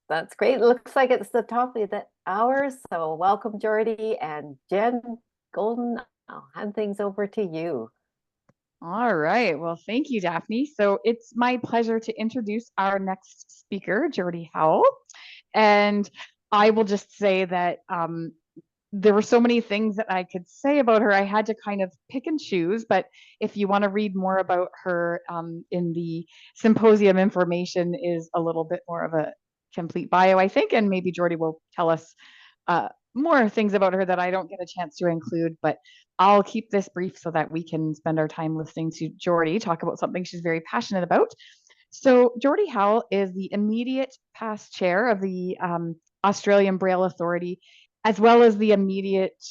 That's great. Looks like it's the top of the hour. So welcome, Jordy and Jen Golden. I'll hand things over to you. All right. Well, thank you, Daphne. So it's my pleasure to introduce our next speaker, Jordy Howell. And I will just say that there were so many things that I could say about her. I had to kind of pick and choose. But if you want to read more about her in the symposium, information is a little bit more of a complete bio, I think. And maybe Jordy will tell us more things about her that I don't get a chance to include. But I'll keep this brief so that we can spend our time listening to Jordy talk about something she's very passionate about. So Jordy Howell is the immediate past chair of the Australian Braille Authority, as well as the immediate,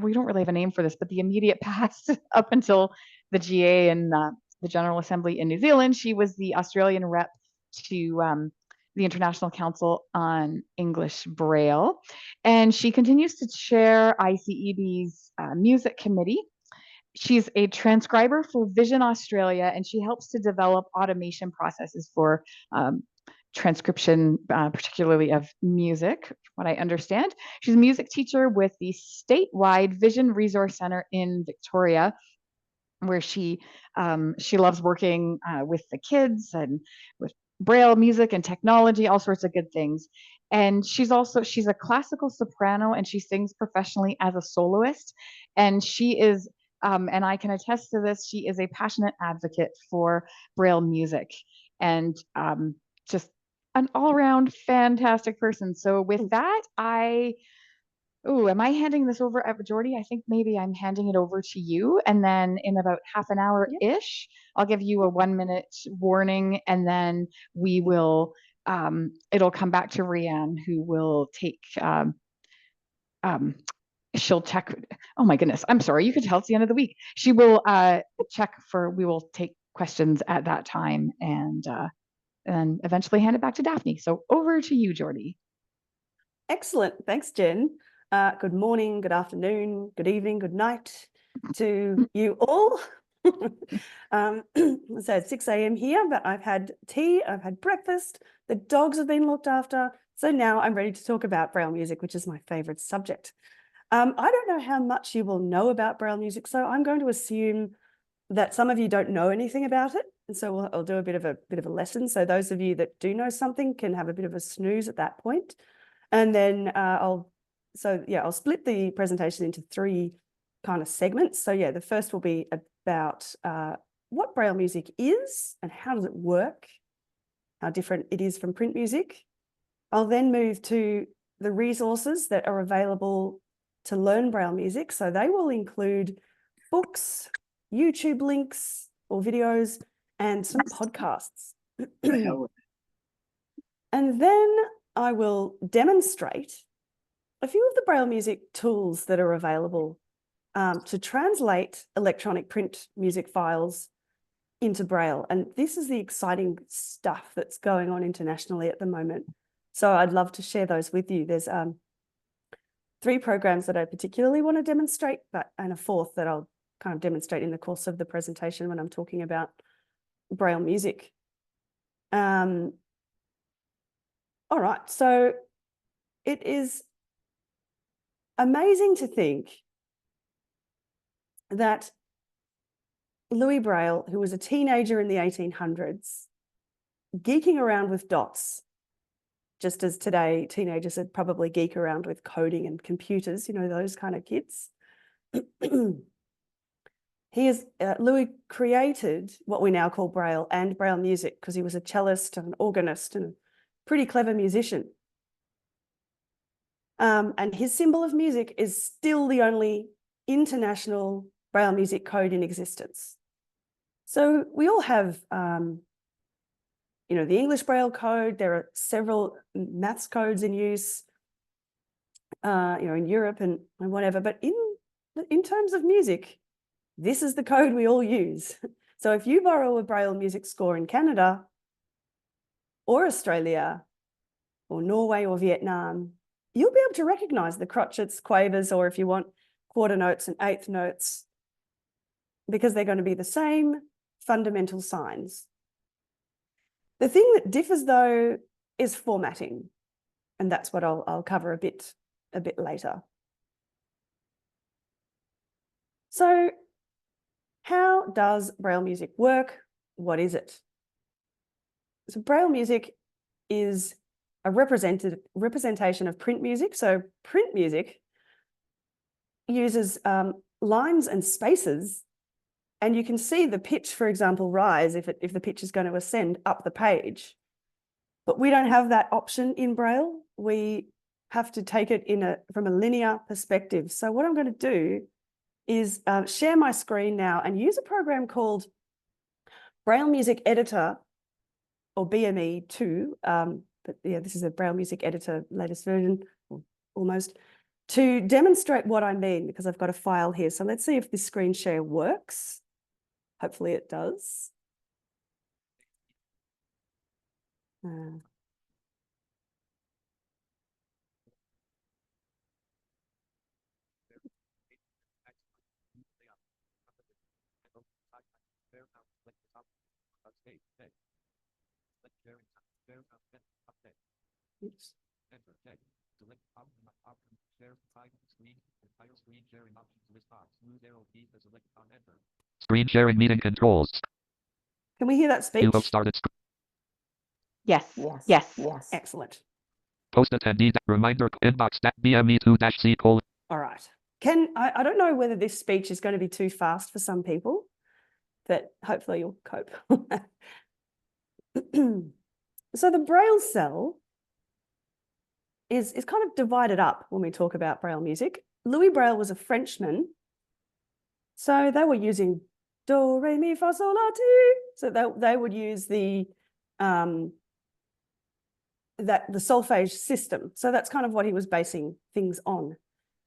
we don't really have a name for this, but the immediate past up until the GA and the General Assembly in New Zealand. She was the Australian rep to the International Council on English Braille. And she continues to chair ICEB's music committee. She's a transcriber for Vision Australia, and she helps to develop automation processes for transcription, particularly of music, from what I understand. She's a music teacher with the statewide Vision Resource Center in Victoria, where she loves working with the kids and with Braille music and technology, all sorts of good things. And she's a classical soprano, and she sings professionally as a soloist. And she is and I can attest to this, she is a passionate advocate for Braille music, and just an all-around fantastic person. So with that, am I handing this over at Jordy? I think maybe I'm handing it over to you. And then in about half an hour-ish, I'll give you a 1-minute warning, and then we will, it'll come back to Rianne, who will take, she'll check. Oh my goodness, I'm sorry. You could tell it's the end of the week. She will we will take questions at that time, and eventually hand it back to Daphne. So over to you, Jordy. Excellent. Thanks, Jen. Good morning, good afternoon, good evening, good night to you all. So it's 6 a.m. here, but I've had tea, I've had breakfast, the dogs have been looked after. So now I'm ready to talk about Braille music, which is my favorite subject. I don't know how much you will know about Braille music, so I'm going to assume that some of you don't know anything about it. And so I'll do a bit of a lesson. So those of you that do know something can have a bit of a snooze at that point. And then I'll split the presentation into 3 kind of segments. So yeah, the first will be about what Braille music is and how does it work, how different it is from print music. I'll then move to the resources that are available to learn Braille music. So they will include books, YouTube links or videos, and some podcasts. And then I will demonstrate a few of the Braille music tools that are available to translate electronic print music files into Braille. And this is the exciting stuff that's going on internationally at the moment. So I'd love to share those with you. There's 3 programs that I particularly want to demonstrate, and a 4th that I'll kind of demonstrate in the course of the presentation when I'm talking about Braille music. All right, so it is amazing to think that Louis Braille, who was a teenager in the 1800s, geeking around with dots, just as today teenagers would probably geek around with coding and computers, you know, those kind of kids. Louis created what we now call Braille and Braille music because he was a cellist and an organist and a pretty clever musician. And his symbol of music is still the only international Braille music code in existence. So we all have, the English Braille code. There are several maths codes in use, in Europe and whatever. But in terms of music, this is the code we all use. So if you borrow a Braille music score in Canada or Australia or Norway or Vietnam, you'll be able to recognize the crotchets, quavers, or if you want quarter notes and eighth notes, because they're going to be the same fundamental signs. The thing that differs, though, is formatting. And that's what I'll cover a bit later. So how does Braille music work? What is it? So Braille music is a representation of print music. So print music uses lines and spaces, and you can see the pitch, for example, rise if the pitch is going to ascend up the page. But we don't have that option in Braille. We have to take it from a linear perspective. So what I'm going to do is share my screen now and use a program called Braille Music Editor, or BME 2. But yeah, this is a Braille Music Editor latest version, or almost, to demonstrate what I mean, because I've got a file here. So let's see if this screen share works. Hopefully it does. Oops. Screen sharing meeting controls. Can we hear that speech? You have started. Yes. Yes. Yes. Yes. Excellent. Post attendee reminder inbox BME2-C:. All right. I don't know whether this speech is going to be too fast for some people, but hopefully you'll cope. So the Braille cell is kind of divided up when we talk about Braille music. Louis Braille was a Frenchman, so they were using do, re, mi, fa, sol, la, ti. So they would use the solfège system. So that's kind of what he was basing things on.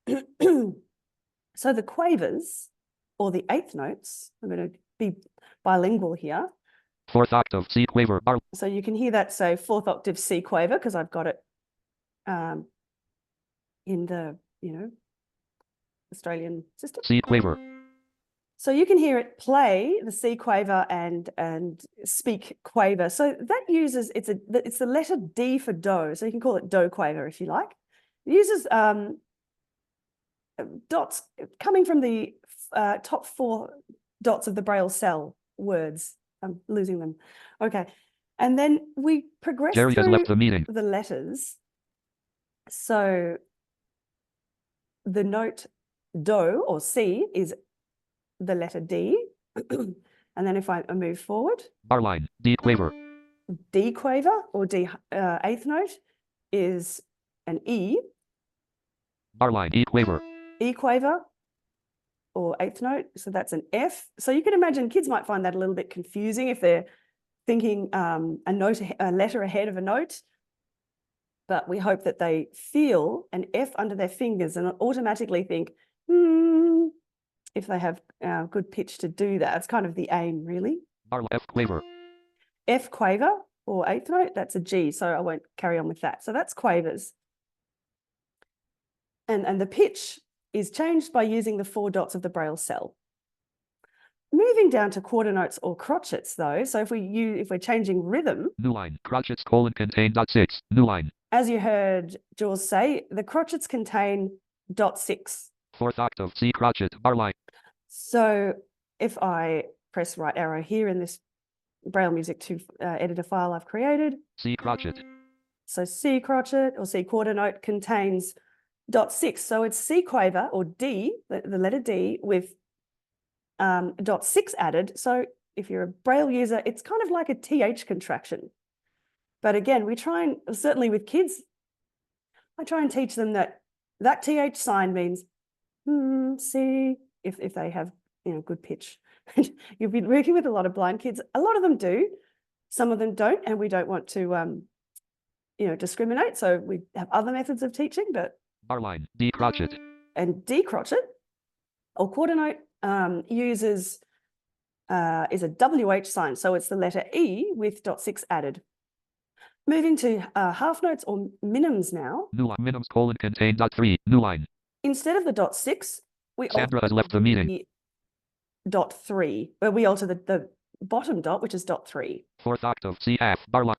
So the quavers, or the eighth notes, I'm going to be bilingual here. Fourth octave C quaver bar. So you can hear that say fourth octave C quaver, because I've got it in the Australian system. C quaver. So you can hear it play the C quaver and speak quaver. So that uses it's the letter D for do. So you can call it do quaver if you like. It uses dots coming from the top 4 dots of the Braille cell words. I'm losing them. Okay. And then we progress Jerry has through left the meeting. the letters. So the note do, or C, is the letter D. And then if I move forward, Bar line D quaver. D quaver, or D eighth note, is an E. Bar line E quaver. E quaver, or eighth note, so that's an F. So you can imagine kids might find that a little bit confusing if they're thinking a letter ahead of a note. But we hope that they feel an F under their fingers and automatically think, if they have good pitch to do that. It's kind of the aim, really. Bar F quaver. F quaver, or eighth note, that's a G, so I won't carry on with that. So that's quavers. And the pitch is changed by using the 4 dots of the Braille cell. Moving down to quarter notes or crotchets, though, so if we're changing rhythm, New line crotchets contain .6. New line. as you heard Jules say, the crotchets contain .6. Fourth octave C crotchet bar line. So if I press right arrow here in this Braille Music 2 editor file I've created, C crotchet. so C crotchet or C quarter note contains .6. So it's C quaver, or D, the letter D, with .6 added. So if you're a Braille user, it's kind of like a TH contraction. But again, we try and, certainly with kids, I try and teach them that TH sign means C, if they have good pitch. You've been working with a lot of blind kids. A lot of them do. Some of them don't, and we don't want to discriminate. So we have other methods of teaching, but Bar line D crotchet. and D crotchet or quarter note is a WH sign. So it's the letter E with .6 added. Moving to half notes or minims now. New line minims contain .3. New line. Instead of the .6, we Sandra has left the meeting. .3, where we alter the bottom dot, which is .3. Fourth octave C F bar line.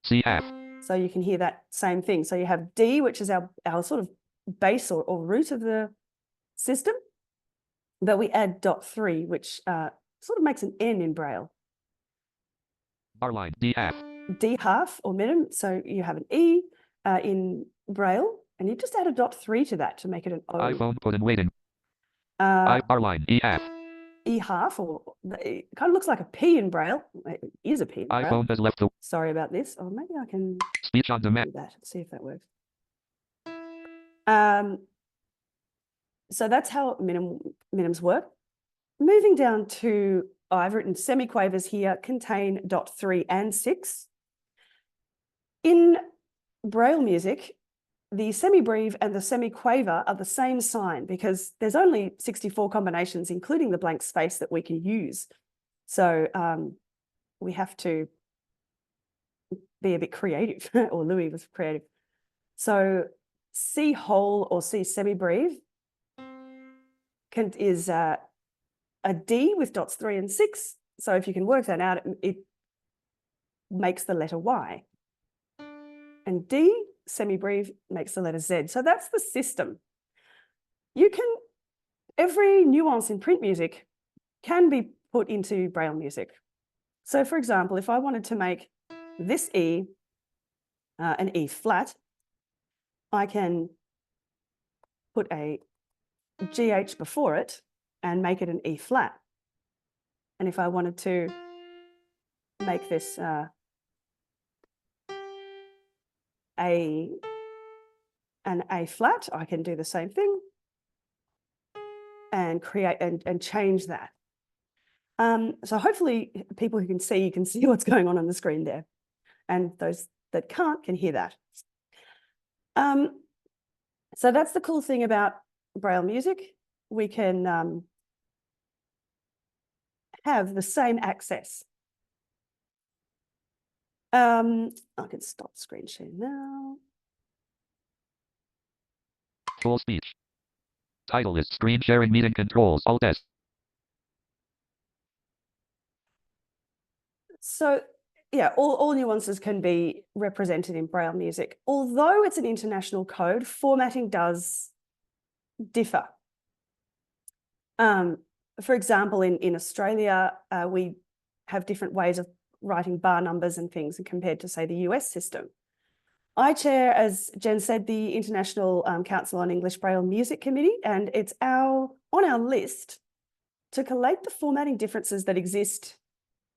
C F. So you can hear that same thing. So you have D, which is our sort of base or root of the system, but we add .3, which sort of makes an N in Braille. Bar line, D half. D half or minim. So you have an E in Braille, and you just add a .3 to that to make it an O. iPhone put in waiting. I bar line, E half. E half, or it kind of looks like a P in Braille. It is a P in Braille. iPhone has left the Sorry about this. Or maybe I can speech on do demand. that. See if that works. So that's how minims work. Moving down to, I've written semiquavers here, contain .3 and 6. In Braille music, the semibreve and the semiquaver are the same sign because there's only 64 combinations, including the blank space, that we can use. So we have to be a bit creative, or Louis was creative. So C whole or C semibreve is a D with dots 3 and 6. So if you can work that out, it makes the letter Y. And D semibreve makes the letter Z. So that's the system. Every nuance in print music can be put into Braille music. So for example, if I wanted to make this E an E flat, I can put a GH before it and make it an E flat. And if I wanted to make this an A flat, I can do the same thing and create and change that. So hopefully people who can see, you can see what's going on the screen there. And those that can't can hear that. So that's the cool thing about Braille music. We can have the same access. I can stop screen share now. Full speech. Title is screen sharing meeting controls. Alt S. So yeah, all nuances can be represented in Braille music. Although it's an international code, formatting does differ. For example, in Australia, we have different ways of writing bar numbers and things compared to, say, the US system. I chair, as Jen said, the International Council on English Braille Music Committee, and it's on our list to collate the formatting differences that exist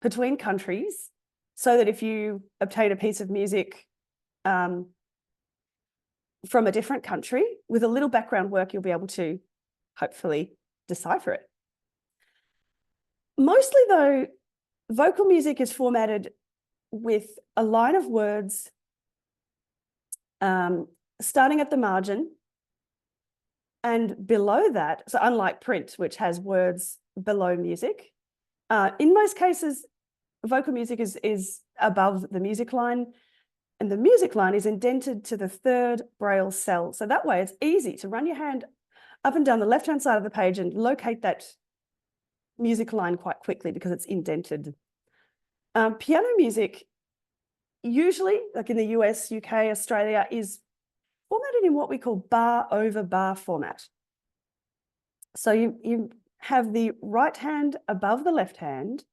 between countries, so that if you obtain a piece of music from a different country, with a little background work, you'll be able to hopefully decipher it. Mostly though, vocal music is formatted with a line of words starting at the margin, and below that, so unlike print, which has words below music, in most cases, vocal music is above the music line, and the music line is indented to the third Braille cell. So that way it's easy to run your hand up and down the left-hand side of the page and locate that music line quite quickly because it's indented. Piano music, usually, like in the US, UK, Australia, is formatted in what we call bar over bar format. So you have the right hand above the left hand,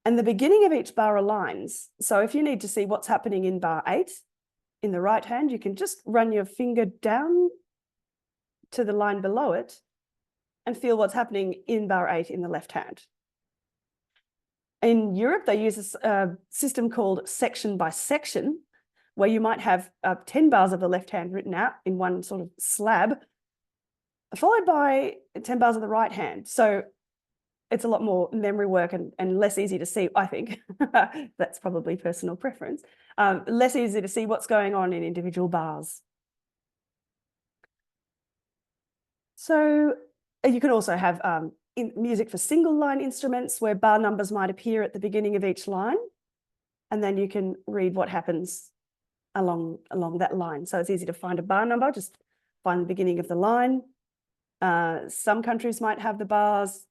and the beginning of each bar aligns. So if you need to see what's happening in bar 8 in the right hand, you can just run your finger down to the line below it and feel what's happening in bar 8 in the left hand. In Europe, they use a system called section by section, where you might have 10 bars of the left hand written out in one sort of slab, followed by 10 bars of the right hand. So it's a lot more memory work and less easy to see, I think. That's probably personal preference. Less easy to see what's going on in individual bars. So you can also have music for single line instruments where bar numbers might appear at the beginning of each line, and then you can read what happens along that line. So it's easy to find a bar number, just find the beginning of the line. Some countries might have the bars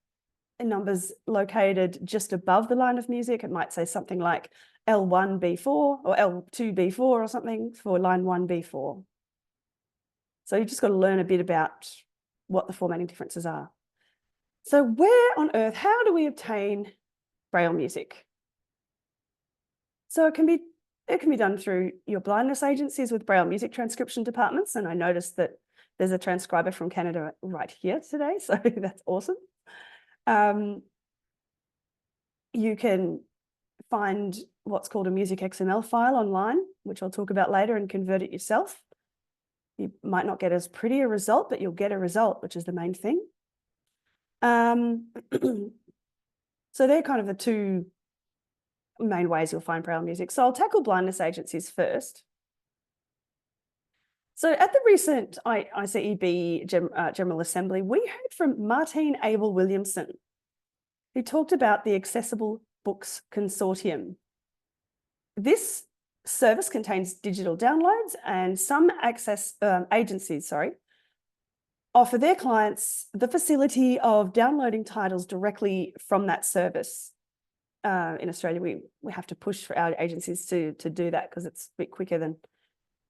and numbers located just above the line of music. It might say something like L1B4 or L2B4 or something for line 1B4. So you've just got to learn a bit about what the formatting differences are. So where on earth, how do we obtain Braille music? So it can be done through your blindness agencies with Braille music transcription departments. And I noticed that there's a transcriber from Canada right here today, so that's awesome. You can find what's called a music XML file online, which I'll talk about later, and convert it yourself. You might not get as pretty a result, but you'll get a result, which is the main thing. So they're kind of the two main ways you'll find Braille music. So I'll tackle blindness agencies first. So at the recent ICEB General Assembly, we heard from Martine Abel-Williamson, who talked about the Accessible Books Consortium. This service contains digital downloads, and some agencies offer their clients the facility of downloading titles directly from that service. In Australia, we have to push for our agencies to do that because it's a bit quicker than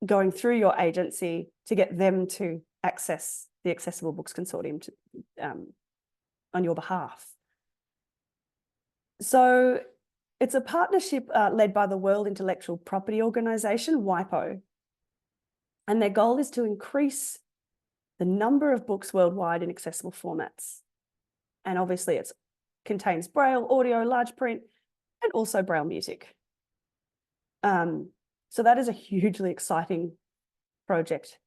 going through your agency to get them to access the Accessible Books Consortium on your behalf. So it's a partnership led by the World Intellectual Property Organization, WIPO, and their goal is to increase the number of books worldwide in accessible formats. And obviously it contains Braille, audio, large print, and also Braille music. So that is a hugely exciting project.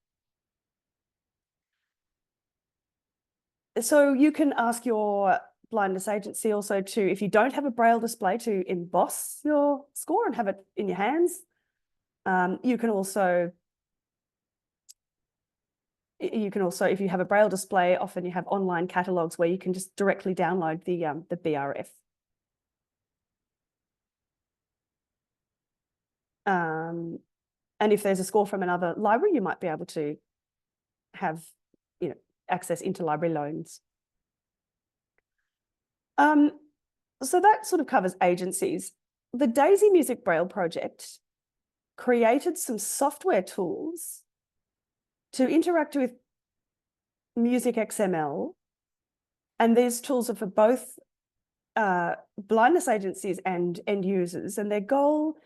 So you can ask your blindness agency also to, if you don't have a Braille display, to emboss your score and have it in your hands. You can also, if you have a Braille display, often you have online catalogues where you can just directly download the BRF. And if there's a score from another library, you might be able to have, access interlibrary loans. So that sort of covers agencies. The DAISY Music Braille Project created some software tools to interact with Music XML, and these tools are for both blindness agencies and end users, and their goal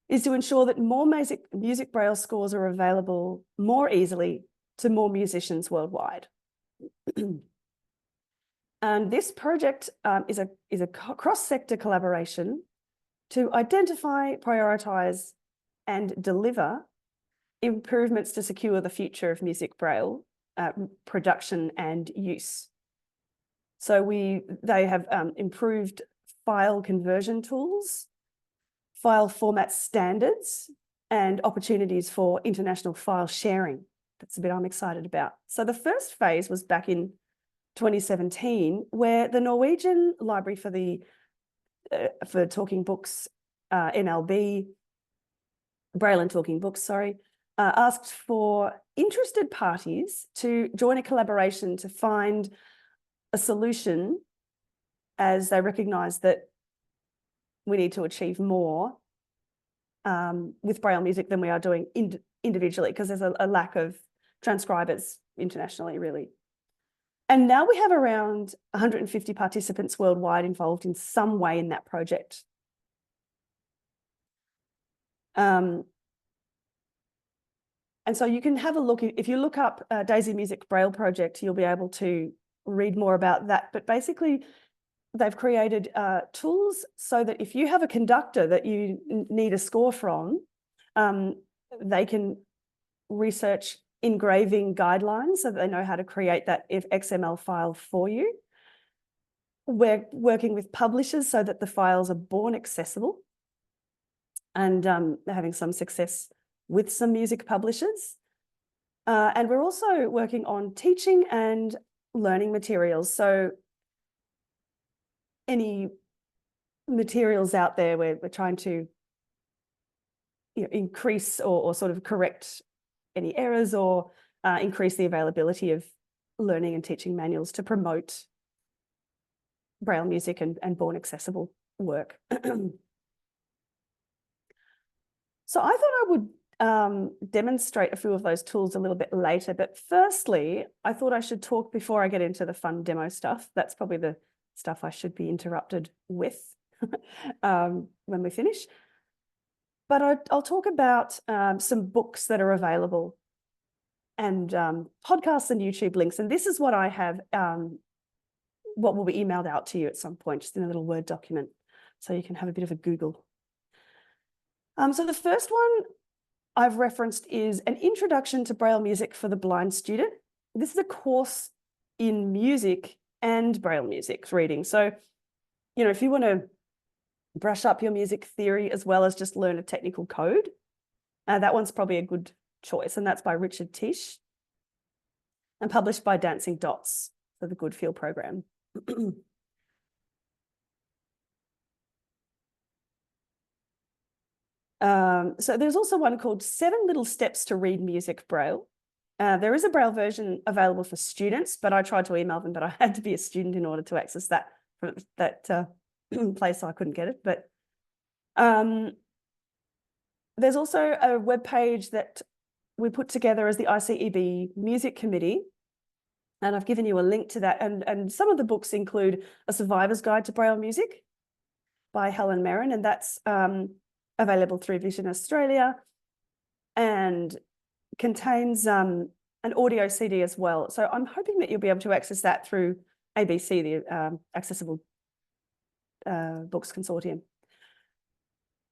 is to ensure that more music Braille scores are available more easily to more musicians worldwide. And this project is a cross-sector collaboration to identify, prioritise and deliver improvements to secure the future of music Braille production and use. So they have improved file conversion tools, file format standards, and opportunities for international file sharing. That's a bit I'm excited about. So the first phase was back in 2017, where the Norwegian Library for Talking Books, NLB, Braille and Talking Books, asked for interested parties to join a collaboration to find a solution, as they recognise that we need to achieve more with Braille music than we are doing individually, because there's a lack of transcribers internationally, really. And now we have around 150 participants worldwide involved in some way in that project. And so you can have a look, if you look up DAISY Music Braille Project, you'll be able to read more about that. But basically, they've created tools so that if you have a conductor that you need a score from, they can research engraving guidelines so that they know how to create that XML file for you. We're working with publishers so that the files are born accessible, and they're having some success with some music publishers. And we're also working on teaching and learning materials. So any materials out there where we're trying to increase or sort of correct any errors, or increase the availability of learning and teaching manuals to promote Braille music and born accessible work. So I thought I would demonstrate a few of those tools a little bit later. But firstly, I thought I should talk before I get into the fun demo stuff. That's probably the stuff I should be interrupted with when we finish. But I'll talk about some books that are available and podcasts and YouTube links. And this is what I have, what will be emailed out to you at some point, just in a little Word document, so you can have a bit of a Google. So the first one I've referenced is an introduction to Braille music for the blind student. This is a course in music and Braille music reading. So, you know, if you want to brush up your music theory as well as just learn a technical code, that one's probably a good choice. And that's by Richard Tisch and published by Dancing Dots for the Goodfeel program. So there's also one called 7 Little Steps to Read Music Braille. There is a Braille version available for students, but I tried to email them, but I had to be a student in order to access that place, so I couldn't get it. But there's also a web page that we put together as the ICEB Music Committee, and I've given you a link to that. And some of the books include A Survivor's Guide to Braille Music by Helen Merrin, and that's available through Vision Australia, and contains an audio CD as well. So I'm hoping that you'll be able to access that through ABC, the Accessible Books Consortium.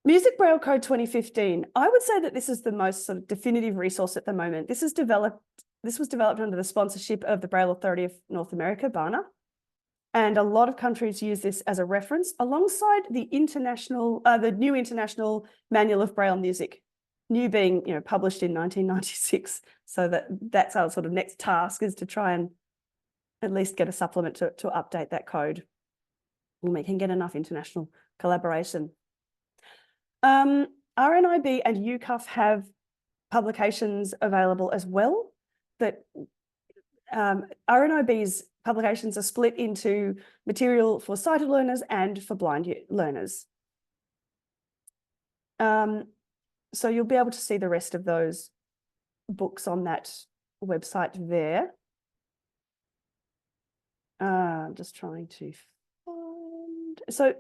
Music Braille Code 2015. I would say that this is the most sort of definitive resource at the moment. This was developed under the sponsorship of the Braille Authority of North America, BANA. And a lot of countries use this as a reference alongside the new International Manual of Braille Music, new being, you know, published in 1996. So that's our sort of next task, is to try and at least get a supplement to update that code when we can get enough international collaboration. RNIB and UCUF have publications available as well. That RNIB's publications are split into material for sighted learners and for blind learners. So you'll be able to see the rest of those books on that website there. I'm just trying to find. So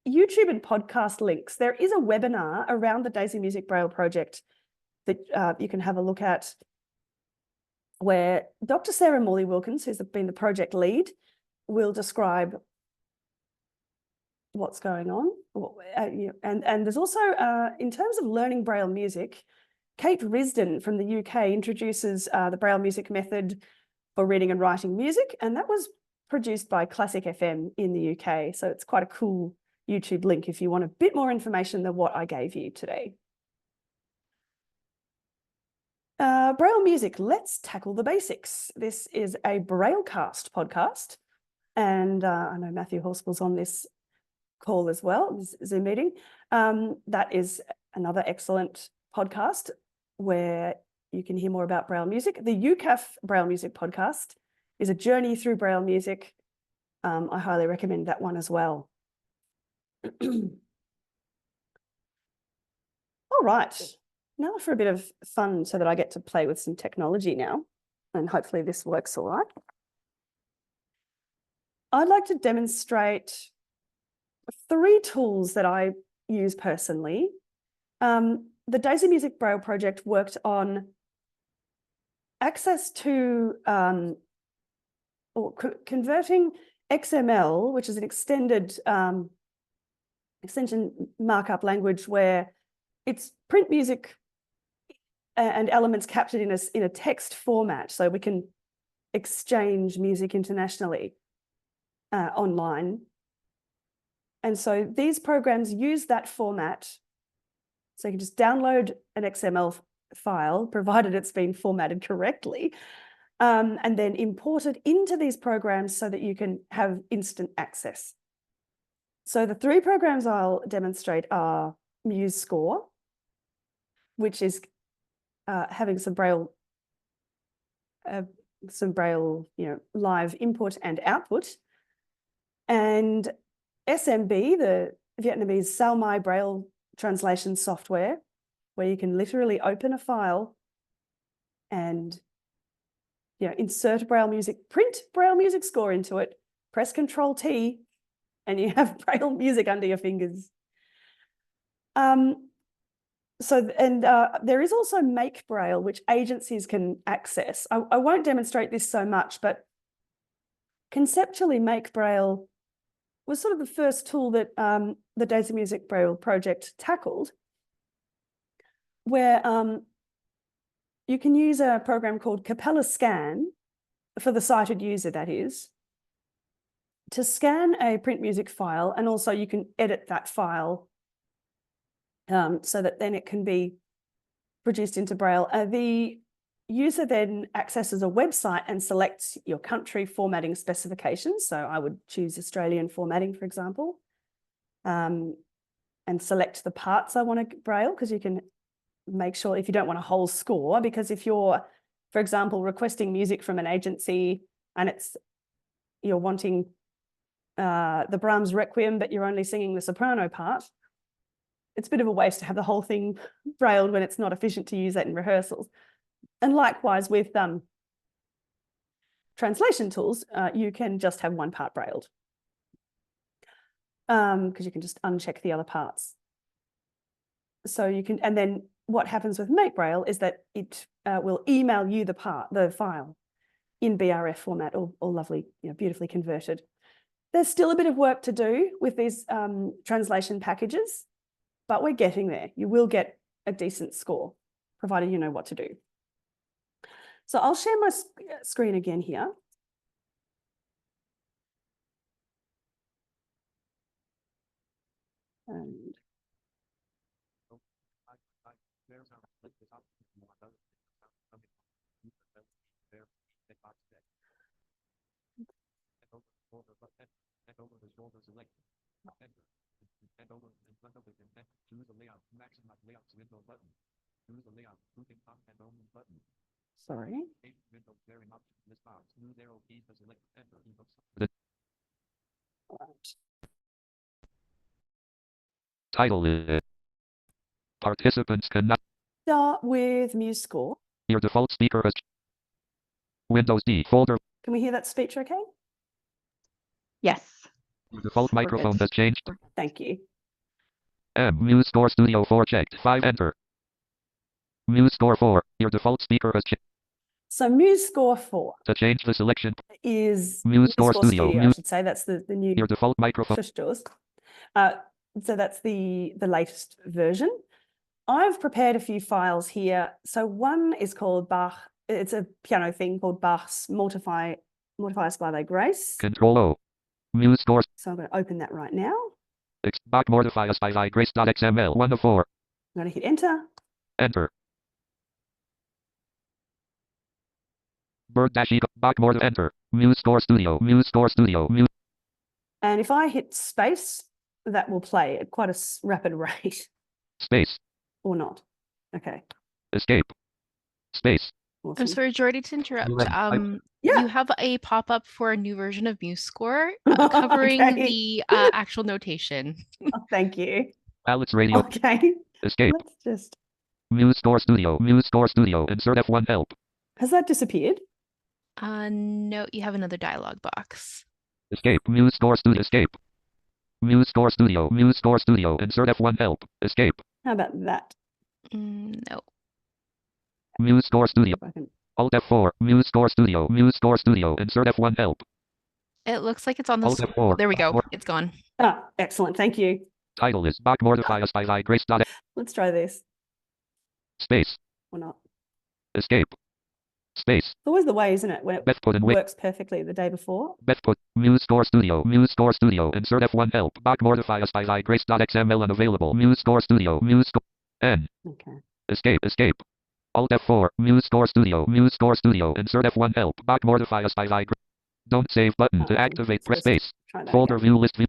YouTube and podcast links. There is a webinar around the DAISY Music Braille Project that you can have a look at, where Dr. Sarah Morley-Wilkins, who's been the project lead, will describe what's going on. And there's also, in terms of learning Braille music, Kate Risden from the UK introduces the Braille music method for reading and writing music, and that was produced by Classic FM in the UK. So it's quite a cool YouTube link if you want a bit more information than what I gave you today. Braille music, let's tackle the basics. This is a Braillecast podcast, and I know Matthew Horsfall's on this call as well, this Zoom meeting. That is another excellent podcast where you can hear more about Braille music. The UCAF Braille Music podcast is a journey through Braille music. I highly recommend that one as well. All right. Now for a bit of fun so that I get to play with some technology now, and hopefully this works all right. I'd like to demonstrate 3 tools that I use personally. The DAISY Music Braille Project worked on access to or converting XML, which is an extension markup language where it's print music and elements captured in a text format, so we can exchange music internationally online. And so these programs use that format. So you can just download an XML file, provided it's been formatted correctly, and then import it into these programs so that you can have instant access. So the 3 programs I'll demonstrate are Musescore, which is having some Braille, live input and output, and SMB, the Vietnamese Sao Mai Braille translation software, where you can literally open a file and insert a Braille music, print Braille music score into it, press Control T, and you have Braille music under your fingers. There is also Make Braille, which agencies can access. I won't demonstrate this so much, but conceptually, Make Braille was sort of the first tool that the DAISY Music Braille Project tackled, where you can use a program called Capella Scan, for the sighted user, that is, to scan a print music file, and also you can edit that file so that then it can be produced into Braille. The user then accesses a website and selects your country formatting specifications. So I would choose Australian formatting, for example, and select the parts I want to Braille, because you can make sure if you don't want a whole score, because if you're, for example, requesting music from an agency and you're wanting the Brahms Requiem, but you're only singing the soprano part, it's a bit of a waste to have the whole thing brailled when it's not efficient to use that in rehearsals. And likewise with translation tools, you can just have one part brailled, because you can just uncheck the other parts. So you can, and then what happens with Make Braille is that it will email you the file in BRF format, all lovely, beautifully converted. There's still a bit of work to do with these translation packages, but we're getting there. You will get a decent score, provided you know what to do. So I'll share my screen again here. And sorry. Title is Participants cannot. Start with Musescore. Your default speaker has Windows D folder. Can we hear that speech okay? Yes. Your default We're microphone good. has changed. Thank you. Musescore Studio 4 checked. 5 enter. Musescore 4. Your default speaker has changed. So Musescore 4 To change the selection, is Musescore Studio. I should say. That's the new Your default microphone. shush doors. So that's the latest version. I've prepared a few files here. So one is called Bach. It's a piano thing called Bach's Mortifies by Thy Grace. Control O. Musescore. So I'm going to open that right now. Bach Mortifies by Thy Grace.xml 1 of 4. I'm going to hit enter. Enter. Bird dash Bach Mortifies. Enter. Musescore Studio. Musescore Studio. And if I hit space, that will play at quite a rapid rate. Space. Or not. Okay. Escape. Space. Awesome. I'm sorry, Jordy, to interrupt. Yeah. You have a pop-up for a new version of Musescore covering Okay. the actual notation. Oh, thank you. Alex Radio. Okay. Escape. Let's just. Musescore Studio. Musescore Studio. Insert F1 help. Has that disappeared? No, you have another dialog box. Escape. Musescore Studio. Escape. Musescore Studio. Musescore Studio. Insert F1 help. Escape. How about that? No. Musescore Studio. If I can- Alt F4. Musescore Studio. Musescore Studio. Insert F1 help. It looks like it's on the Alt F4. There we go. It's gone. Ah, excellent. Thank you. Title is Bach Mortifies by Thy Grace. Let's try this. Space. Or not. Escape. Space. It's always the way, isn't it? When it Beth put in wait. works perfectly the day before. Beth put. Musescore Studio. Musescore Studio. Insert F1 help. Bach Mortifies by Thy Grace.xml unavailable. Musescore Studio. Musescore. N. Okay. Escape. Escape. Alt F4. Musescore Studio. Musescore Studio. Insert F1 help. Bach Mortifies by Thy Grace. Don't save button to Okay. activate. Press So let's space. try that Folder again. view list view.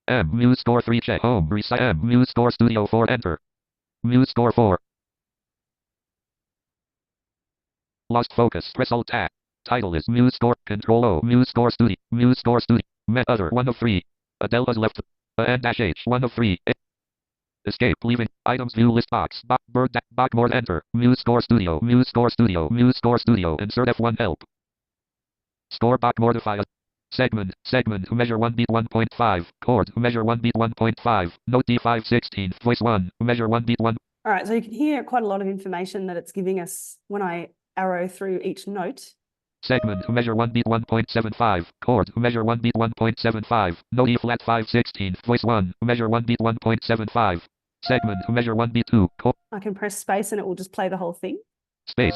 Musescore 3 check. Home. Reset. Musescore Studio 4 enter. Musescore 4. Lost focus. Press Alt Tab. Title is Musescore. Control O. Musescore Studio. Musescore Studio. Met other 1 of 3. Adele has left. N-H 1 of 3. Escape. Leaving. Items view list box. Backboard enter. Musescore Studio. Musescore Studio. Musescore Studio. Insert F1 help. Score back modifier. Segment. Measure 1 beat 1.5. Chord. Measure 1 beat 1.5. Note D516. Voice 1. Measure 1 beat 1. All right, so you can hear quite a lot of information that it's giving us when I arrow through each note. Segment. Measure 1 beat 1.75. Chord. Measure 1 beat 1.75. Note E flat 516. Voice 1. Measure 1 beat 1.75. Segment. Measure 1 beat 2. I can press space and it will just play the whole thing. Space.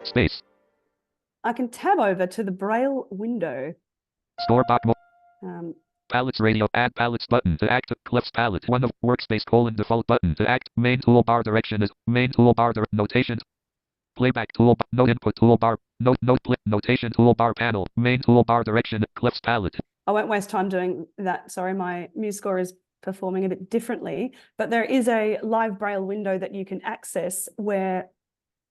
Space. I can tab over to the Braille window. Score back more. Um, Palettes radio. Add palettes button to act. Clips palette. 1 of workspace default button to act. Main toolbar direction is main toolbar notations. Playback toolbar. No input toolbar. Notation toolbar panel. Main toolbar direction. Clips palette. I won't waste time doing that. Sorry, my Musescore is performing a bit differently, but there is a live Braille window that you can access where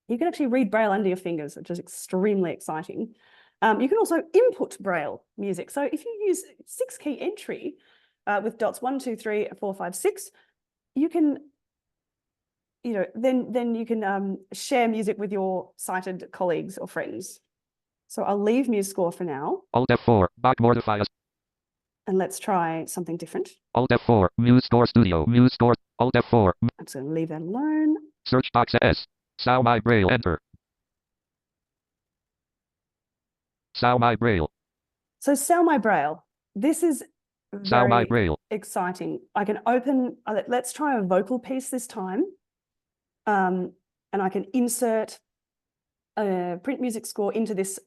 you can actually read Braille under your fingers, which is extremely exciting. You can also input Braille music. So if you use 6-key entry with dots 1, 2, 3, 4, 5, 6, you can, then you can share music with your sighted colleagues or friends. So I'll leave Musescore for now. Alt F4. Back modifiers. And let's try something different. Alt F4. Musescore Studio. Musescore. Alt F4. I'm just going to leave that alone. Search box S. Sao My Braille. Enter. Sao My Braille. So Sao My Braille. This is Sao My very Braille. exciting. I can open, let's try a vocal piece this time. And I can insert a print music score into this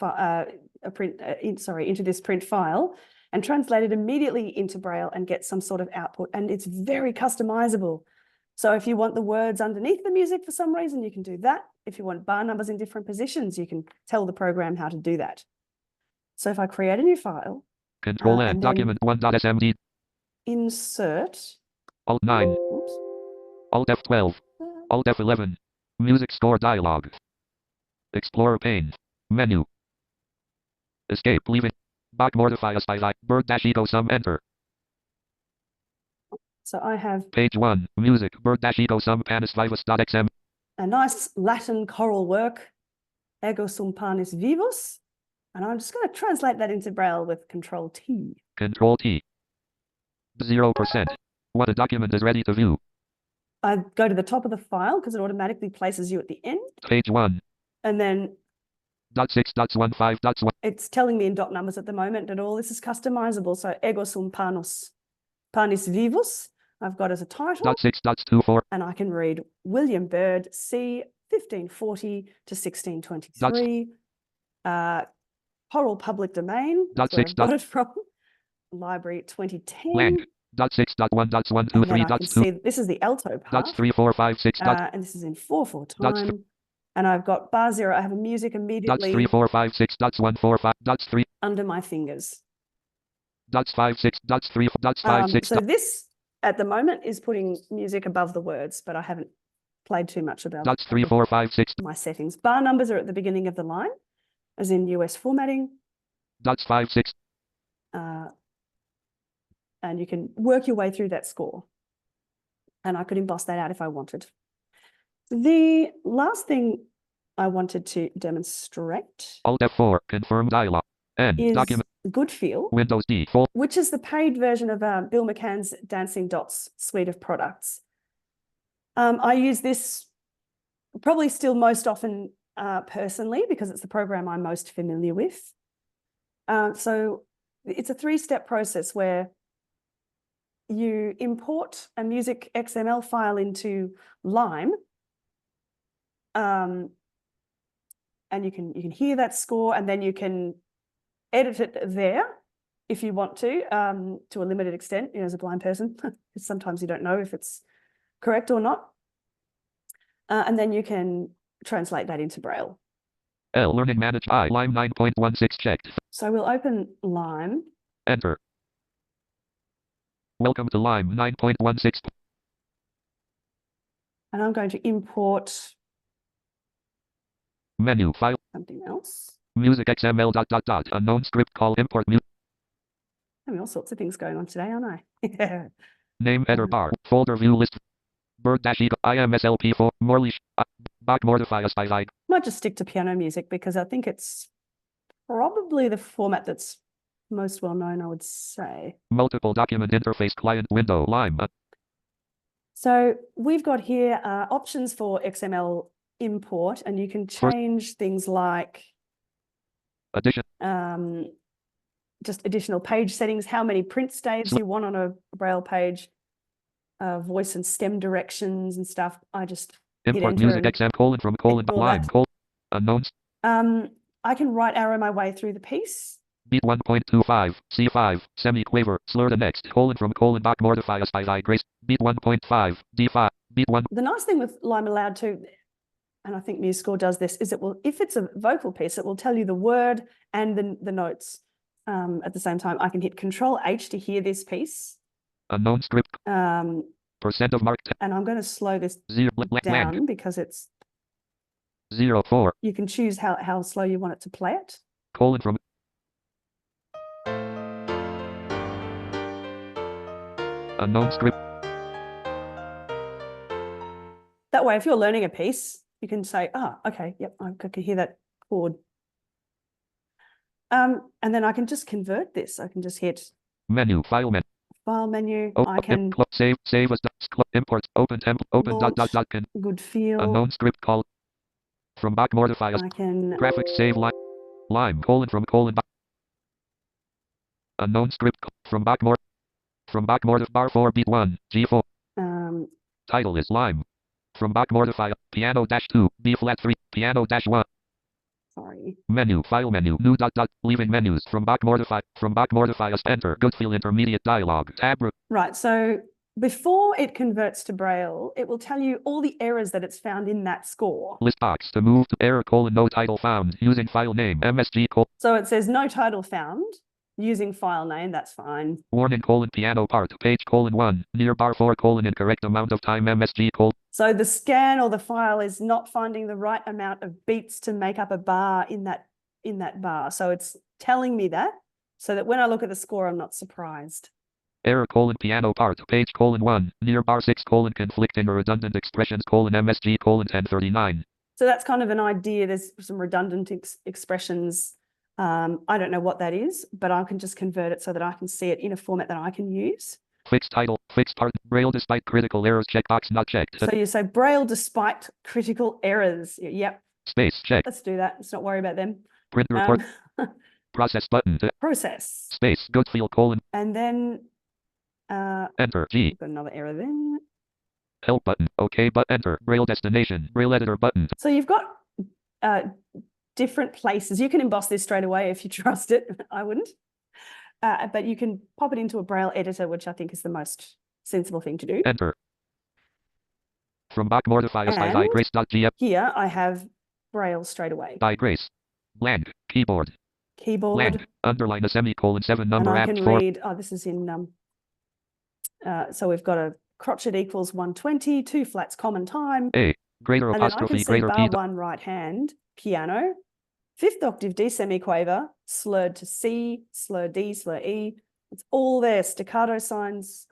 into this print file and translate it immediately into Braille and get some sort of output. And it's very customizable. So if you want the words underneath the music for some reason, you can do that. If you want bar numbers in different positions, you can tell the program how to do that. So if I create a new file. Control N. Document 1.smd. Insert. Alt 9. Oops. Alt F12. Alt F11. Music score dialog. Explorer pane. Menu. Escape. Leaving. Back modifier by bird dash ego sum enter. So I have Page 1. Music. Bird dash ego sum panis vivus.xm. a nice Latin choral work, Ego sum panis vivus. And I'm just going to translate that into Braille with Control T. Control T. 0%. What a document is ready to view. I go to the top of the file because it automatically places you at the end. Page 1. And then .6.15.1. it's telling me in dot numbers at the moment that all this is customizable. So Ego sum panis vivus, I've got as a title. .6.24. And I can read William Byrd, C, 1540 to 1623. Choral public domain. That's where I've got it from. Library 2010. Lang. .6.1.123. And then I can see this is the alto part. .3, 4, 5, 6. And this is in 4/4 time. And I've got bar 0. I have a music immediately .3, 4, 5, 6. .1, 4, 5. .3. under my fingers. .5, 6. .3, .5, 6. So this at the moment is putting music above the words, but I haven't played too much about .3, 4, 5, 6. my settings. Bar numbers are at the beginning of the line, as in US formatting. .5, 6. And you can work your way through that score. And I could emboss that out if I wanted. The last thing I wanted to demonstrate Alt F4, confirm dialog. N, is document. Goodfeel, Windows D, full. which is the paid version of Bill McCann's Dancing Dots suite of products. I use this probably still most often personally because it's the program I'm most familiar with. So it's a 3-step process where you import a music XML file into Lime, and you can hear that score, and then you can edit it there if you want to a limited extent, as a blind person, because sometimes you don't know if it's correct or not. And then you can translate that into Braille. L, learning manage I, Lime 9.16 checked. So we'll open Lime. Enter. Welcome to Lime 9.16. And I'm going to import Menu, file, something else. Music XML dot dot dot. Unknown script call import music. Having all sorts of things going on today, aren't I? Yeah. Name header bar. Folder view list. Bird dash ego. IMSLP4. Morley. Back mortify us by like. Might just stick to piano music because I think it's probably the format that's most well known, I would say. Multiple document interface client window. Lime. So we've got here options for XML import, and you can change things like Addition. just additional page settings, how many print staves you want on a Braille page, voice and stem directions and stuff. I just import music XM colon from colon lime colon unknowns. I can right arrow my way through the piece. Beat 1.25 C5 semi-quaver slur the next colon from colon back mortify us by thy grace. Beat 1.5 D5 beat 1. The nice thing with Lime Aloud too, and I think Musescore does this, is it will, if it's a vocal piece, it will tell you the word and the notes at the same time. I can hit Control H to hear this piece. Unknown script. Percent of mark. And I'm going to slow this down down because it's 0.4. You can choose how slow you want it to play it. Colon from. Unknown script. That way, if you're learning a piece, you can say, okay, yep, I can hear that chord. And then I can just convert this. I can just hit menu, file menu. Oh, I can save as imports, open temp, open dot can. Goodfeel. Unknown script call. From back mortify us. I can graphics save lime colon from colon back. Unknown script from back mortif bar 4 beat 1 G4. Title is lime. From back mortify piano dash 2 B flat 3 piano dash 1. Sorry. Menu, file menu, new dot leaving menus from back mortify us enter Goodfeel intermediate dialog tab. Right, so before it converts to Braille, it will tell you all the errors that it's found in that score. List box to move to error colon no title found using file name MSG colon. So it says no title found using file name, that's fine. Warning colon piano part page colon 1 near bar 4 colon incorrect amount of time MSG colon. So the scan or the file is not finding the right amount of beats to make up a bar in that bar. So it's telling me that so that when I look at the score, I'm not surprised. Error colon piano part page colon 1 near bar 6 colon conflicting or redundant expressions colon MSG colon 1039. So that's kind of an idea. There's some redundant expressions. I don't know what that is, but I can just convert it so that I can see it in a format that I can use. Fixed title, fixed part, Braille despite critical errors, checkbox not checked. So you say Braille despite critical errors. Yep. Space, check. Let's do that. Let's not worry about them. Print report. Process button. Process. Space, Goodfeel colon. And then enter, G. Got another error there. Help button, OK, but enter, Braille destination, Braille editor button. So you've got different places. You can emboss this straight away if you trust it. I wouldn't. But you can pop it into a Braille editor, which I think is the most sensible thing to do. Enter. From back mortify us by grace.gf. Here I have Braille straight away. By grace. Blank. Keyboard. Blank. Underline a semicolon 7 number and I apt can 4. read, this is in, so we've got a crotchet equals 120, 2 flats common time. A. Greater apostrophe, greater bar P. 1 right hand, piano. 5th octave D semiquaver, slurred to C, slur D, slur E. It's all there, staccato signs,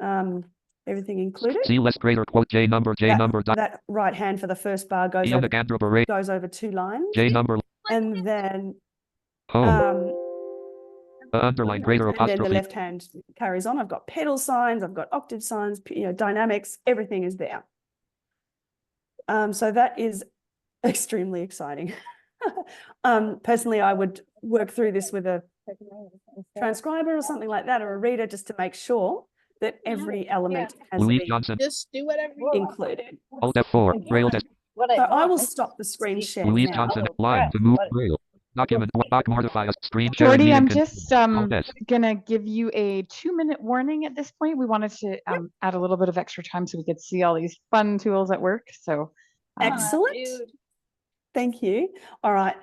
everything included. C less greater quote J number that right hand for the first bar goes over 2 lines. J number. And then underline greater apostrophe. And then the left hand carries on. I've got pedal signs, I've got octave signs, dynamics, everything is there. So that is extremely exciting. Personally, I would work through this with a transcriber or something like that, or a reader, just to make sure that every element has been Just do whatever you included. Alt F4, Braille test. So I will stop the screen share Louise now. Johnson, line to move Braille. Document back mortify us screen share. Jordy, I'm just gonna give you a 2-minute warning at this point. We wanted to add a little bit of extra time so we could see all these fun tools at work. So excellent. Thank you. All right.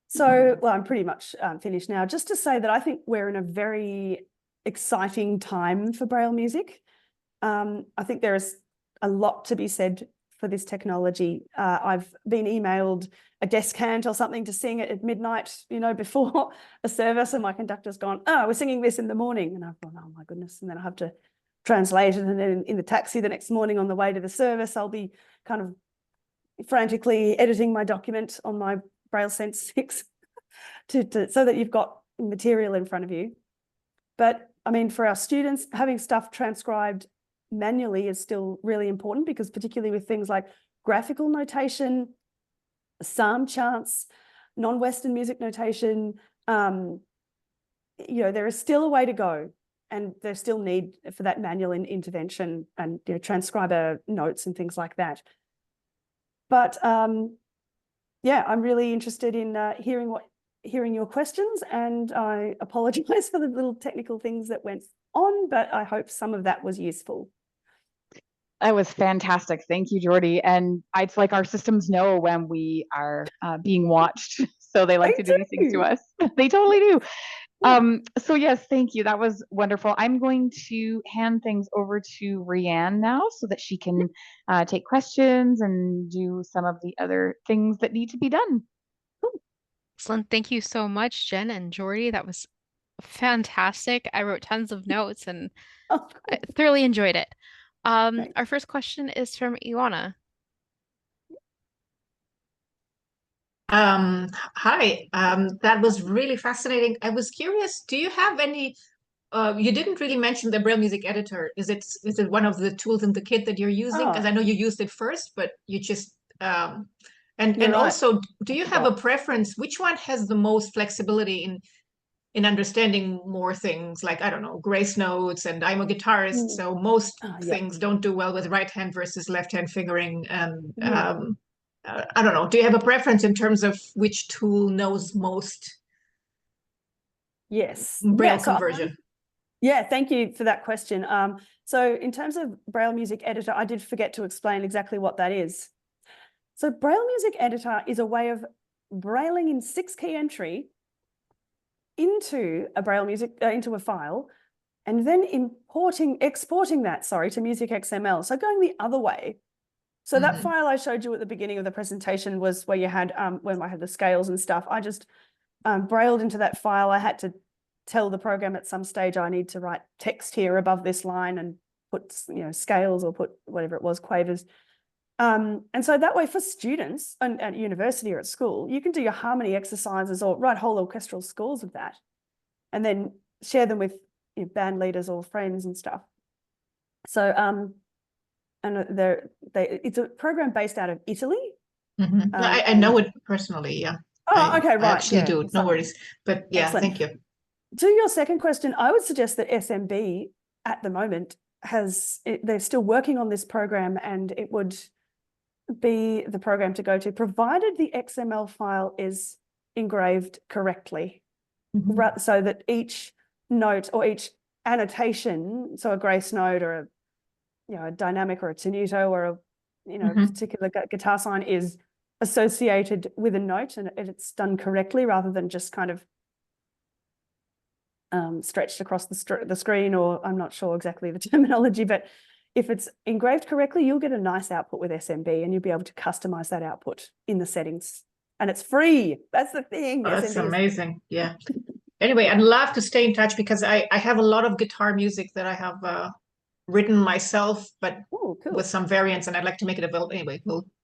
So, well, I'm pretty much finished now. Just to say that I think we're in a very exciting time for Braille music. I think there is a lot to be said for this technology. I've been emailed a descant or something to sing it at midnight, you know, before a service, and my conductor's gone, oh, we're singing this in the morning. And I've gone, oh my goodness. And then I have to translate it. And then in the taxi the next morning on the way to the service, I'll be kind of frantically editing my document on my Braille Sense 6 so that you've got material in front of you. But I mean, for our students, having stuff transcribed manually is still really important, because particularly with things like graphical notation, psalm charts, non-Western music notation, you know, there is still a way to go, and there's still need for that manual intervention and, you know, transcriber notes and things like that. But yeah, I'm really interested in hearing your questions, and I apologize for the little technical things that went on, but I hope some of that was useful. That was fantastic. Thank you, Jordy. And it's like our systems know when we are being watched, so they like to do these things to us. They totally do. So yes, thank you. That was wonderful. I'm going to hand things over to Rianne now so that she can take questions and do some of the other things that need to be done. Excellent. Thank you so much, Jen and Jordy. That was fantastic. I wrote tons of notes and Oh, I thoroughly enjoyed it. Thanks. Our first question is from Iwana. Hi, that was really fascinating. I was curious, do you have any, you didn't really mention the Braille Music Editor. Is it one of the tools in the kit that you're using? Because I know you used it first, but you just, and You're right. also, do you have a preference? Which one has the most flexibility in understanding more things? Like, I don't know, grace notes, and I'm a guitarist, so most things don't do well with right hand versus left hand fingering. And I don't know, do you have a preference in terms of which tool knows most? Yes. Braille conversion. Yeah, thank you for that question. So in terms of Braille Music Editor, I did forget to explain exactly what that is. So Braille Music Editor is a way of brailing in 6-key entry into a Braille music, into a file, and then exporting that, to Music XML. So going the other way. So that file I showed you at the beginning of the presentation was where you had, when I had the scales and stuff. I just brailled into that file. I had to tell the program at some stage I need to write text here above this line and put, you know, scales, or put whatever it was, quavers. And so that way for students at university or at school, you can do your harmony exercises or write whole orchestral scores of that, and then share them with your band leaders or friends and stuff. So, and it's a program based out of Italy. I know it personally, yeah. Oh, okay, right. I actually do, no worries. But yeah, excellent. Thank you. To your second question, I would suggest that SMB at the moment they're still working on this program, and it would be the program to go to, provided the XML file is engraved correctly, so that each note or each annotation, so a grace note or a, you know, a dynamic or a tenuto or a, you know, particular guitar sign is associated with a note, and it's done correctly rather than just kind of stretched across the screen, or I'm not sure exactly the terminology, but if it's engraved correctly, you'll get a nice output with SMB, and you'll be able to customize that output in the settings, and it's free. That's the thing. Oh, that's amazing. Yeah. Anyway, I'd love to stay in touch, because I have a lot of guitar music that I have written myself, but cool. with some variants, and I'd like to make it available. Anyway,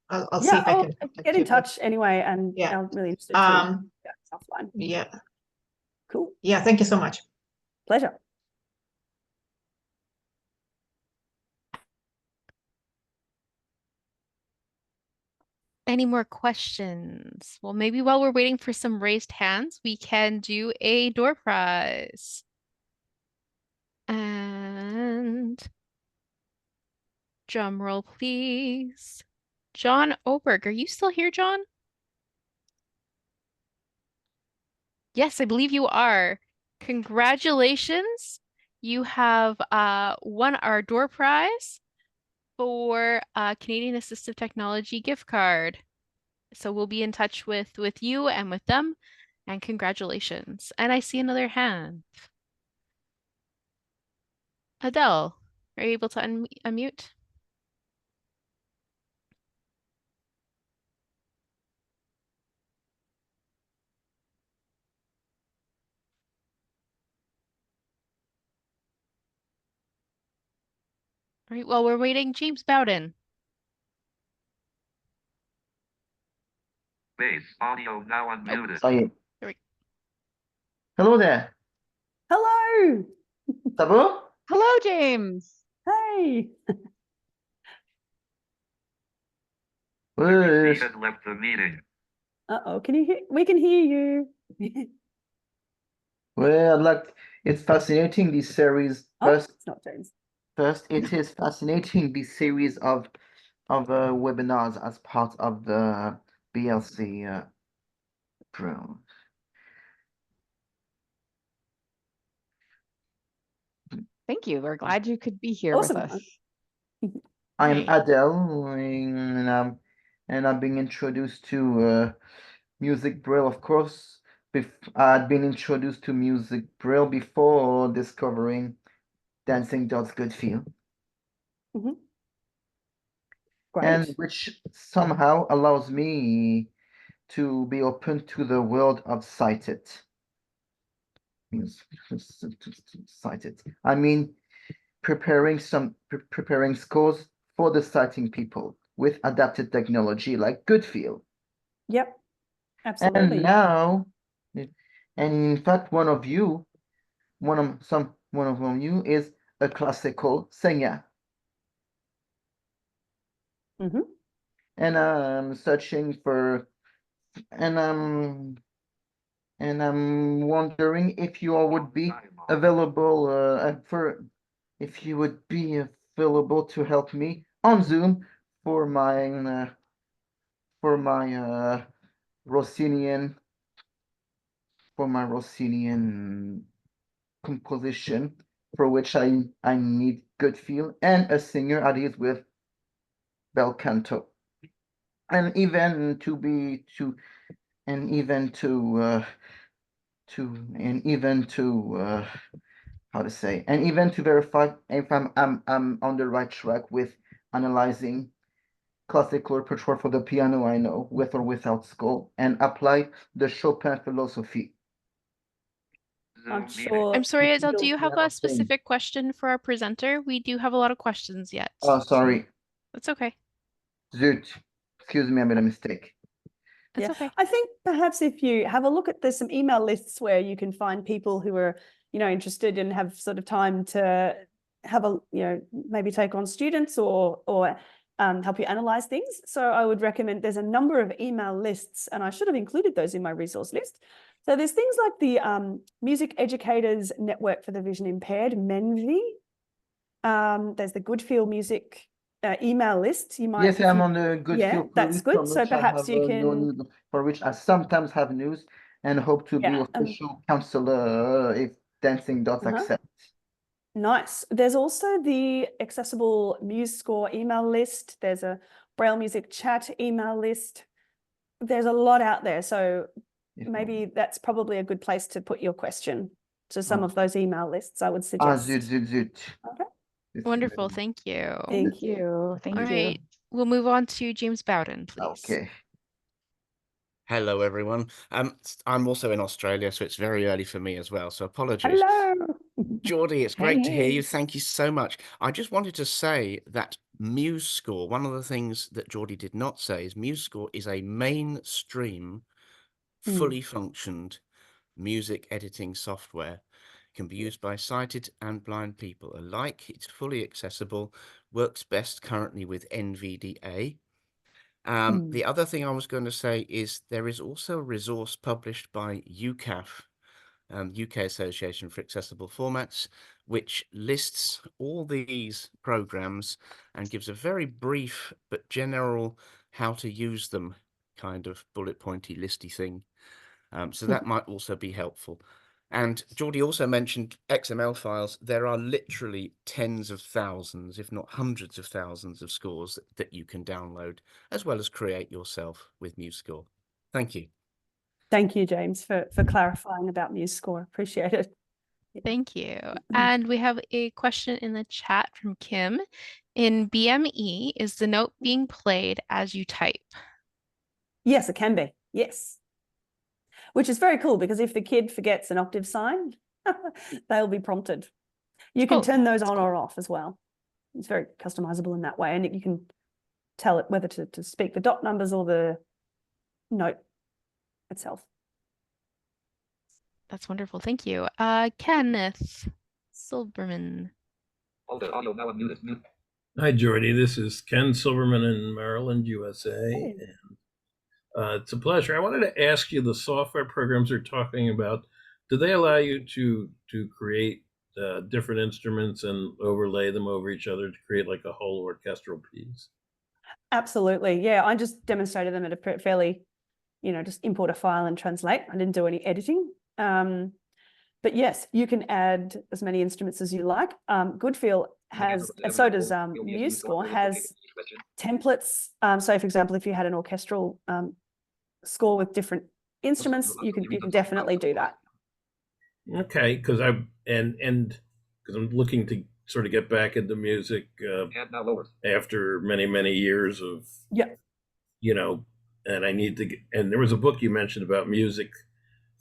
I'll see if I can get in touch anyway, and I'm really interested too. Yeah, offline. Yeah. Cool. Yeah, thank you so much. Pleasure. Any more questions? Well, maybe while we're waiting for some raised hands, we can do a door prize. And drum roll, please. John Oberg, are you still here, John? Yes, I believe you are. Congratulations. You have won our door prize for a Canadian Assistive Technology gift card. So we'll be in touch with you and with them. And congratulations. And I see another hand. Adele, are you able to unmute? All right, while we're waiting, James Bowden. Base audio now unmuted. Sorry. There we- Hello there. Hello. Ça va? Hello, James. Hey. Ouais, Had left the meeting. Uh-oh, can you hear? We can hear you. well, it's fascinating this series. Oh, it's not James. First, it is fascinating this series of webinars as part of the BLC Braille. Thank you. We're glad you could be here Awesome. with us. I'm Great. Adele, and I'm being introduced to Music Braille, of course. I'd been introduced to Music Braille before discovering Dancing Dots Goodfeel, Great. and which somehow allows me to be open to the world of sighted. Sighted. I mean, preparing scores for the sighting people with adapted technology like Goodfeel. Yep. And Absolutely. now, and in fact, one of you is a classical singer. Mhm. And I'm searching for, and I'm wondering if you all would be available if you would be available to help me on Zoom for my Rossinian composition, for which I need Goodfeel and a singer that is with bel canto, and even to be to and even to how to say, and even to verify if I'm on the right track with analyzing classical repertoire for the piano I know, with or without score, and apply the Chopin philosophy. I'm sure. I'm sorry, Adele, do you have piano a specific question for our presenter? We do have a lot of questions yet. Oh, sorry. That's okay. Zoot. Excuse me, I made a mistake. That's Yeah. okay. I think perhaps if you have a look at, there's some email lists where you can find people who are, interested and have sort of time to have a, maybe take on students or help you analyze things. So I would recommend, there's a number of email lists, and I should have included those in my resource list. So there's things like the Music Educators Network for the Vision Impaired, MENVI. There's the Goodfeel Music email list. You might, Yes, I'm on the Goodfeel that's good. So perhaps you can, for which I sometimes have news and hope to be official counselor if Dancing Dots accept. Nice. There's also the accessible Musescore email list. There's a Braille Music chat email list. There's a lot out there. So maybe that's probably a good place to put your question to some of those email lists, I would suggest. Zoot. Okay. Wonderful. Thank you. Thank you. All right. We'll move on to James Bowden, please. Okay. Hello, everyone. I'm also in Australia, so it's very early for me as well. So apologies. Hello. Geordie, it's great to hear you. Thank you so much. I just wanted to say that Musescore, one of the things that Geordie did not say is Musescore is a mainstream, fully functioned music editing software. It can be used by sighted and blind people alike. It's fully accessible, works best currently with NVDA. The other thing I was going to say is there is also a resource published by UCAF, UK Association for Accessible Formats, which lists all these programs and gives a very brief but general how to use them kind of bullet pointy listy thing. So that might also be helpful. And Geordie also mentioned XML files. There are literally tens of thousands, if not hundreds of thousands of scores that you can download, as well as create yourself with Musescore. Thank you. Thank you, James, for clarifying about Musescore. Appreciate it. Thank you. And we have a question in the chat from Kim. In BME, is the note being played as you type? Yes, it can be. Yes. Which is very cool, because if the kid forgets an octave sign, they'll be prompted. You can turn those on or off as well. It's very customizable in that way, and you can tell it whether to speak the dot numbers or the note itself. That's wonderful. Thank you. Kenneth Silverman. Hold the audio now unmuted. Mute. Hi, Jordy. This is Ken Silverman in Maryland, USA. Hey. And it's a pleasure. I wanted to ask you, the software programs you're talking about, do they allow you to create different instruments and overlay them over each other to create like a whole orchestral piece? Absolutely. Yeah, I just demonstrated them at a fairly, just import a file and translate. I didn't do any editing. But yes, you can add as many instruments as you like. Goodfeel has, so does Musescore, has templates. So for example, if you had an orchestral score with different instruments, you can definitely do that. Okay, because I'm looking to sort of get back into music after many years of and I need to get, and there was a book you mentioned about music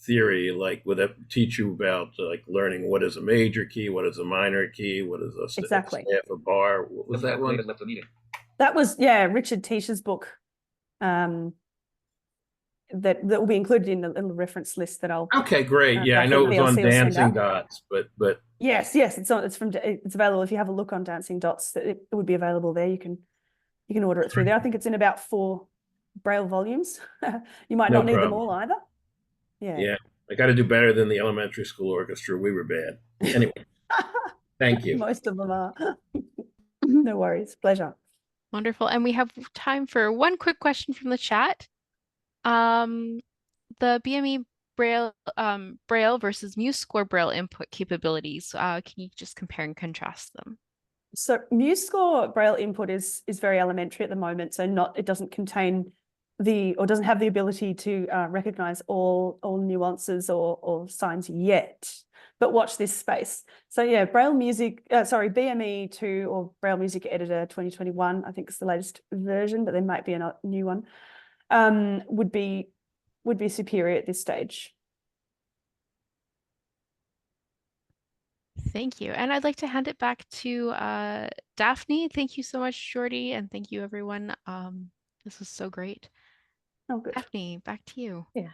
theory, like would that teach you about like learning what is a major key, what is a minor key, what is a staff, a bar? What was that one? That was Richard Teish's book. That will be included in the little reference list that I'll. Okay, great. I know it was on Dancing Dots, but yes, it's available. If you have a look on Dancing Dots, it would be available there. You can order it through there. I think it's in about 4 Braille volumes. You might not need them all either. Yeah, I got to do better than the elementary school orchestra. We were bad. Anyway, thank you. Most of them are. No worries. Pleasure. Wonderful. And we have time for one quick question from the chat. The BME Braille versus Musescore Braille input capabilities. Can you just compare and contrast them? So Musescore Braille input is very elementary at the moment. So it doesn't contain doesn't have the ability to recognize all nuances or signs yet. But watch this space. So yeah, BME 2 or Braille Music Editor 2021, I think is the latest version, but there might be a new one. Would be superior at this stage. Thank you. And I'd like to hand it back to Daphne. Thank you so much, Jordy, and thank you everyone. This was so great. Oh, good. Daphne, back to you. Yeah.